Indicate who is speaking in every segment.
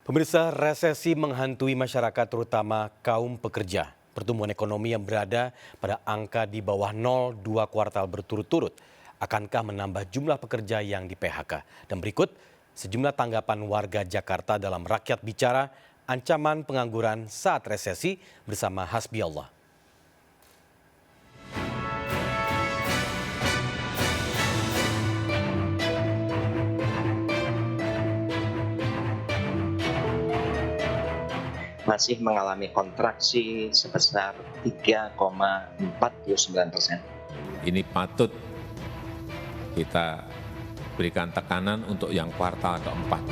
Speaker 1: Pemirsa, resesi menghantui masyarakat terutama kaum pekerja. Pertumbuhan ekonomi yang berada pada angka di bawah 0 2 kuartal berturut-turut. Akankah menambah jumlah pekerja yang di PHK? Dan berikut sejumlah tanggapan warga Jakarta dalam Rakyat Bicara ancaman pengangguran saat resesi bersama Hasbi Allah.
Speaker 2: Masih mengalami kontraksi sebesar 3,49%.
Speaker 3: Ini patut kita berikan tekanan untuk yang kuartal keempat.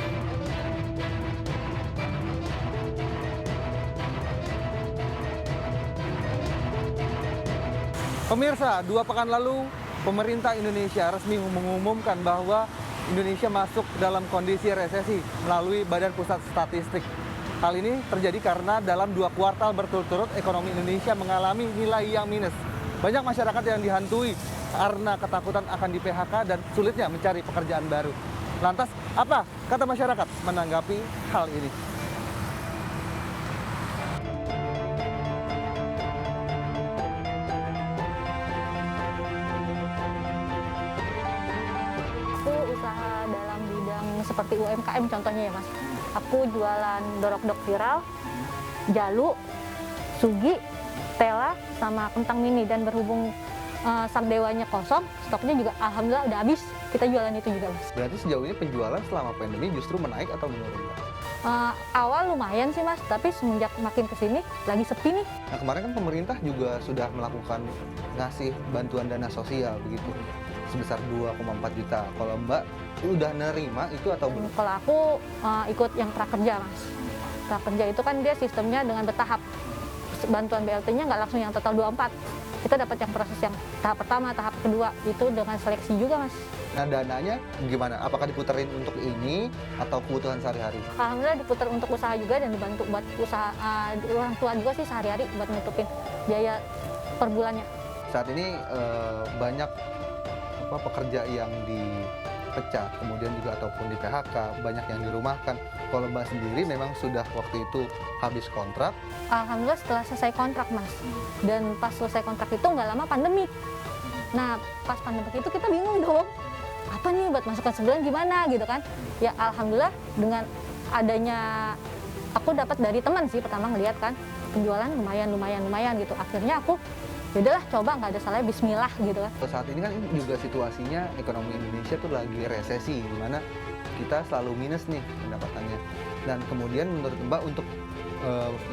Speaker 4: Pemirsa, 2 pekan lalu pemerintah Indonesia resmi mengumumkan bahwa Indonesia masuk dalam kondisi resesi melalui Badan Pusat Statistik. Hal ini terjadi karena dalam 2 kuartal berturut-turut ekonomi Indonesia mengalami nilai yang minus. Banyak masyarakat yang dihantui karena ketakutan akan di PHK dan sulitnya mencari pekerjaan baru. Lantas, apa kata masyarakat menanggapi hal ini?
Speaker 5: Aku usaha dalam bidang seperti UMKM contohnya ya Mas. Aku jualan dorok-dok viral, jalu, sugi, tela, sama kentang mini. Dan berhubung sak dewanya kosong, stoknya juga alhamdulillah udah habis. Kita jualan itu juga Mas.
Speaker 4: Berarti sejauh ini penjualan selama pandemi justru menaik atau menurun?
Speaker 5: Awal lumayan sih Mas, tapi semenjak makin kesini lagi sepi nih.
Speaker 4: Nah, kemarin kan pemerintah juga sudah melakukan ngasih bantuan dana sosial begitu sebesar 2,4 juta. Kalau Mbak udah nerima itu atau belum?
Speaker 5: Kalau aku ikut yang prakerja Mas. Prakerja itu kan dia sistemnya dengan bertahap. Bantuan BLT-nya nggak langsung yang total 24. Kita dapat yang proses yang tahap pertama, tahap kedua itu dengan seleksi juga Mas.
Speaker 4: Nah, dananya gimana? Apakah diputerin untuk ini atau kebutuhan sehari-hari?
Speaker 5: Alhamdulillah diputar untuk usaha juga dan dibantu buat usaha orang tua juga sih sehari-hari buat nutupin biaya per bulannya.
Speaker 4: Saat ini banyak pekerja yang dipecat, kemudian juga ataupun di PHK, banyak yang dirumahkan. Kalau Mbak sendiri memang sudah waktu itu habis kontrak?
Speaker 5: Alhamdulillah setelah selesai kontrak Mas. Dan pas selesai kontrak itu nggak lama pandemi. Nah pas pandemi itu kita bingung dong. Apa nih buat masukan sebulan gimana gitu kan. Ya alhamdulillah dengan adanya aku dapat dari teman sih pertama ngeliat kan. Penjualan lumayan gitu. Akhirnya aku yaudahlah coba nggak ada salahnya bismillah gitu kan.
Speaker 4: Saat ini kan juga situasinya ekonomi Indonesia tuh lagi resesi, di mana kita selalu minus nih pendapatannya. Dan kemudian menurut Mbak untuk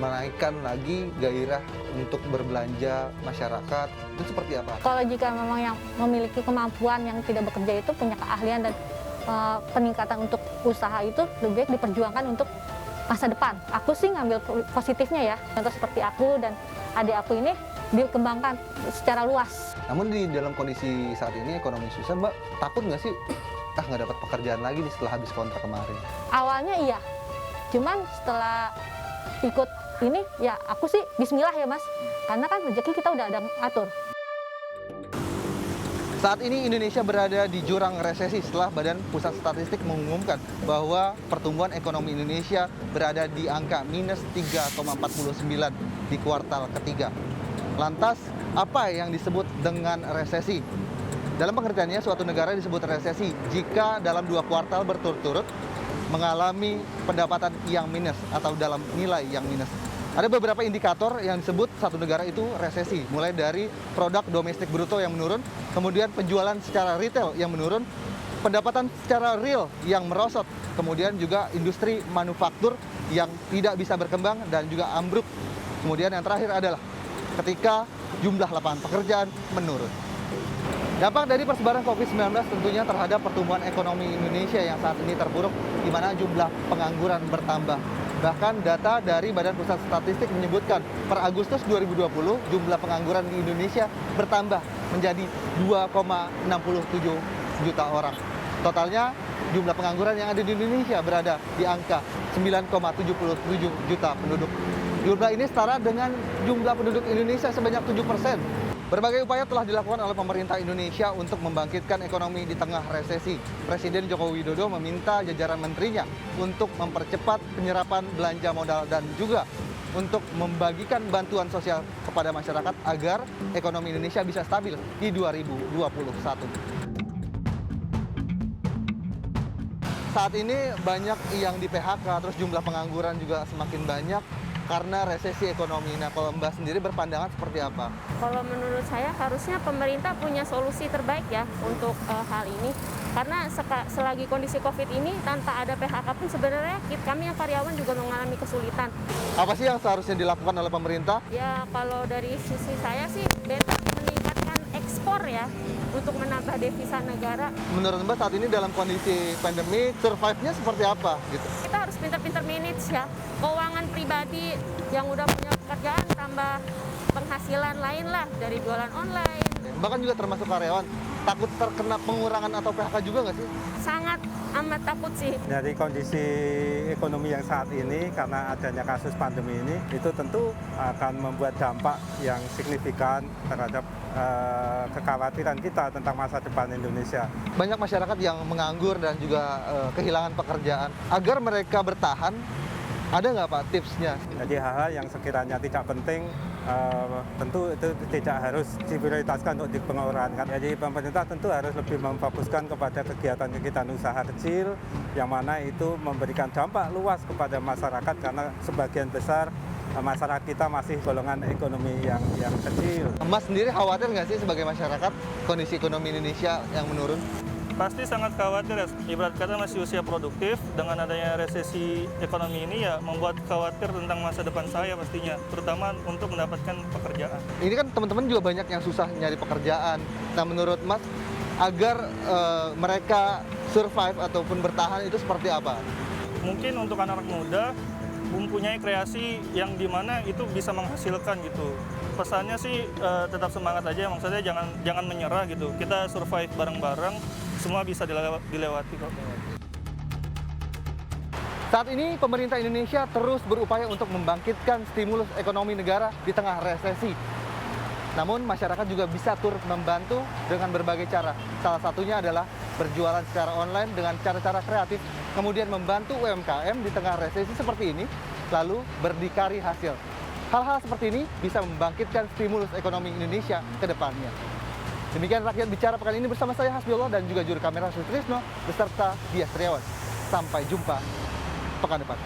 Speaker 4: menaikkan lagi gairah untuk berbelanja masyarakat itu seperti apa?
Speaker 5: Kalau jika memang yang memiliki kemampuan yang tidak bekerja itu punya keahlian dan peningkatan untuk usaha itu lebih baik diperjuangkan untuk masa depan. Aku sih ngambil positifnya ya. Contoh seperti aku dan adik aku ini dikembangkan secara luas.
Speaker 4: Namun di dalam kondisi saat ini ekonomi susah, Mbak takut nggak sih nggak dapat pekerjaan lagi nih setelah habis kontrak kemarin?
Speaker 5: Awalnya iya, cuman setelah ikut ini ya aku sih bismillah ya Mas, karena kan rezeki kita udah ada atur.
Speaker 4: Saat ini Indonesia berada di jurang resesi setelah Badan Pusat Statistik mengumumkan bahwa pertumbuhan ekonomi Indonesia berada di angka minus 3,49 di kuartal ketiga. Lantas, apa yang disebut dengan resesi? Dalam pengertiannya, suatu negara disebut resesi jika dalam 2 kuartal berturut-turut mengalami pendapatan yang minus atau dalam nilai yang minus. Ada beberapa indikator yang disebut satu negara itu resesi, mulai dari produk domestik bruto yang menurun, kemudian penjualan secara retail yang menurun, pendapatan secara real yang merosot, kemudian juga industri manufaktur yang tidak bisa berkembang dan juga ambruk. Kemudian yang terakhir adalah ketika jumlah lapangan pekerjaan menurun. Dampak dari persebaran COVID-19 tentunya terhadap pertumbuhan ekonomi Indonesia yang saat ini terpuruk, di mana jumlah pengangguran bertambah. Bahkan data dari Badan Pusat Statistik menyebutkan per Agustus 2020 jumlah pengangguran di Indonesia bertambah menjadi 2,67 juta orang. Totalnya jumlah pengangguran yang ada di Indonesia berada di angka 9,77 juta penduduk. Jumlah ini setara dengan jumlah penduduk Indonesia sebanyak 7%. Berbagai upaya telah dilakukan oleh pemerintah Indonesia untuk membangkitkan ekonomi di tengah resesi. Presiden Joko Widodo meminta jajaran menterinya untuk mempercepat penyerapan belanja modal dan juga untuk membagikan bantuan sosial kepada masyarakat agar ekonomi Indonesia bisa stabil di 2021. Saat ini banyak yang di PHK, terus jumlah pengangguran juga semakin banyak karena resesi ekonomi. Nah, kalau Mbak sendiri berpandangan seperti apa?
Speaker 6: Kalau menurut saya harusnya pemerintah punya solusi terbaik ya untuk hal ini. Karena selagi kondisi COVID ini tanpa ada PHK pun sebenarnya kami yang karyawan juga mengalami kesulitan.
Speaker 4: Apa sih yang seharusnya dilakukan oleh pemerintah?
Speaker 6: Ya kalau dari sisi saya sih better meningkatkan ekspor ya untuk menambah devisa negara.
Speaker 4: Menurut Mbak saat ini dalam kondisi pandemi, survive-nya seperti apa gitu?
Speaker 6: Kita harus pintar-pintar manage ya. Keuangan pribadi yang udah punya pekerjaan tambah penghasilan lain lah dari jualan online.
Speaker 4: Bahkan juga termasuk karyawan, takut terkena pengurangan atau PHK juga nggak sih?
Speaker 6: Sangat amat takut sih.
Speaker 7: Dari kondisi ekonomi yang saat ini, karena adanya kasus pandemi ini, itu tentu akan membuat dampak yang signifikan terhadap kekhawatiran kita tentang masa depan Indonesia.
Speaker 4: Banyak masyarakat yang menganggur dan juga kehilangan pekerjaan. Agar mereka bertahan, ada nggak Pak tipsnya?
Speaker 7: Jadi hal-hal yang sekiranya tidak penting, tentu itu tidak harus diprioritaskan untuk dipengurangan. Jadi pemerintah tentu harus lebih memfokuskan kepada kegiatan-kegiatan usaha kecil, yang mana itu memberikan dampak luas kepada masyarakat karena sebagian besar masyarakat kita masih golongan ekonomi yang kecil.
Speaker 4: Mas sendiri khawatir nggak sih sebagai masyarakat kondisi ekonomi Indonesia yang menurun?
Speaker 8: Pasti sangat khawatir ya, ibarat kata masih usia produktif, dengan adanya resesi ekonomi ini ya membuat khawatir tentang masa depan saya pastinya, terutama untuk mendapatkan pekerjaan.
Speaker 4: Ini kan teman-teman juga banyak yang susah nyari pekerjaan. Nah menurut Mas, agar mereka survive ataupun bertahan itu seperti apa?
Speaker 8: Mungkin untuk anak-anak muda mempunyai kreasi yang dimana itu bisa menghasilkan gitu. Pesannya sih tetap semangat aja, maksudnya jangan menyerah gitu. Kita survive bareng-bareng, semua bisa dilewati kok.
Speaker 4: Saat ini pemerintah Indonesia terus berupaya untuk membangkitkan stimulus ekonomi negara di tengah resesi. Namun masyarakat juga bisa turut membantu dengan berbagai cara. Salah satunya adalah berjualan secara online dengan cara-cara kreatif, kemudian membantu UMKM di tengah resesi seperti ini, lalu berdikari hasil. Hal-hal seperti ini bisa membangkitkan stimulus ekonomi Indonesia ke depannya. Demikian Rakyat Bicara pekan ini bersama saya Hasbiollah dan juga juru kamera Sutrisno beserta Dias Triawan. Sampai jumpa pekan depan.